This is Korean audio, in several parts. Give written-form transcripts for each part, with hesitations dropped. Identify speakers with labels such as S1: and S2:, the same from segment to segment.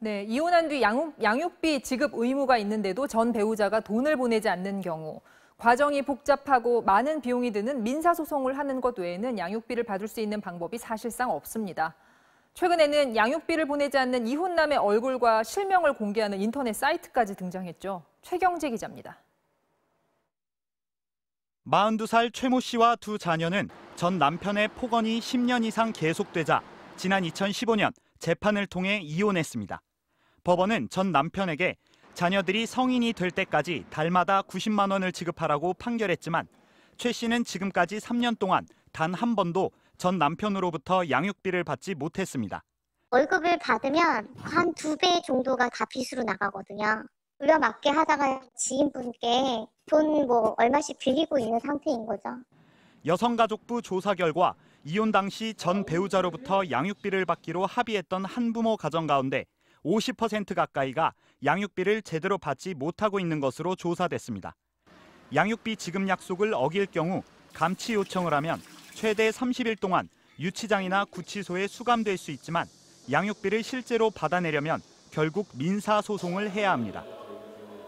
S1: 네, 이혼한 뒤 양육비 지급 의무가 있는데도 전 배우자가 돈을 보내지 않는 경우, 과정이 복잡하고 많은 비용이 드는 민사소송을 하는 것 외에는 양육비를 받을 수 있는 방법이 사실상 없습니다. 최근에는 양육비를 보내지 않는 이혼남의 얼굴과 실명을 공개하는 인터넷 사이트까지 등장했죠. 최경재 기자입니다.
S2: 42살 최모 씨와 두 자녀는 전 남편의 폭언이 10년 이상 계속되자 지난 2015년 재판을 통해 이혼했습니다. 법원은 전 남편에게 자녀들이 성인이 될 때까지 달마다 90만 원을 지급하라고 판결했지만 최 씨는 지금까지 3년 동안 단 한 번도 전 남편으로부터 양육비를 받지 못했습니다.
S3: 월급을 받으면 한 2배 정도가 다 빚으로 나가거든요. 물려맞게 하다가 지인분께 돈 얼마씩 빌리고 있는 상태인 거죠.
S2: 여성가족부 조사 결과 이혼 당시 전 배우자로부터 양육비를 받기로 합의했던 한부모 가정 가운데 50% 가까이가 양육비를 제대로 받지 못하고 있는 것으로 조사됐습니다. 양육비 지급 약속을 어길 경우 감치 요청을 하면 최대 30일 동안 유치장이나 구치소에 수감될 수 있지만 양육비를 실제로 받아내려면 결국 민사소송을 해야 합니다.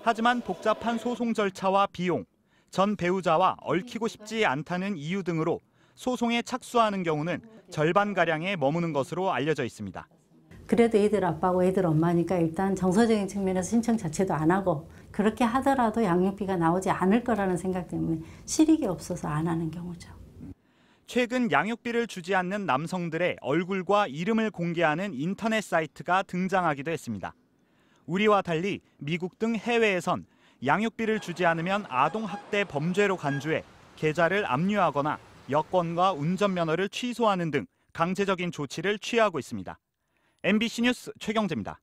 S2: 하지만 복잡한 소송 절차와 비용, 전 배우자와 얽히고 싶지 않다는 이유 등으로 소송에 착수하는 경우는 절반가량에 머무는 것으로 알려져 있습니다.
S4: 그래도 애들 아빠고 애들 엄마니까 일단 정서적인 측면에서 신청 자체도 안 하고 그렇게 하더라도 양육비가 나오지 않을 거라는 생각 때문에 실익이 없어서 안 하는 경우죠.
S2: 최근 양육비를 주지 않는 남성들의 얼굴과 이름을 공개하는 인터넷 사이트가 등장하기도 했습니다. 우리와 달리 미국 등 해외에선 양육비를 주지 않으면 아동학대 범죄로 간주해 계좌를 압류하거나 여권과 운전면허를 취소하는 등 강제적인 조치를 취하고 있습니다. MBC 뉴스 최경재입니다.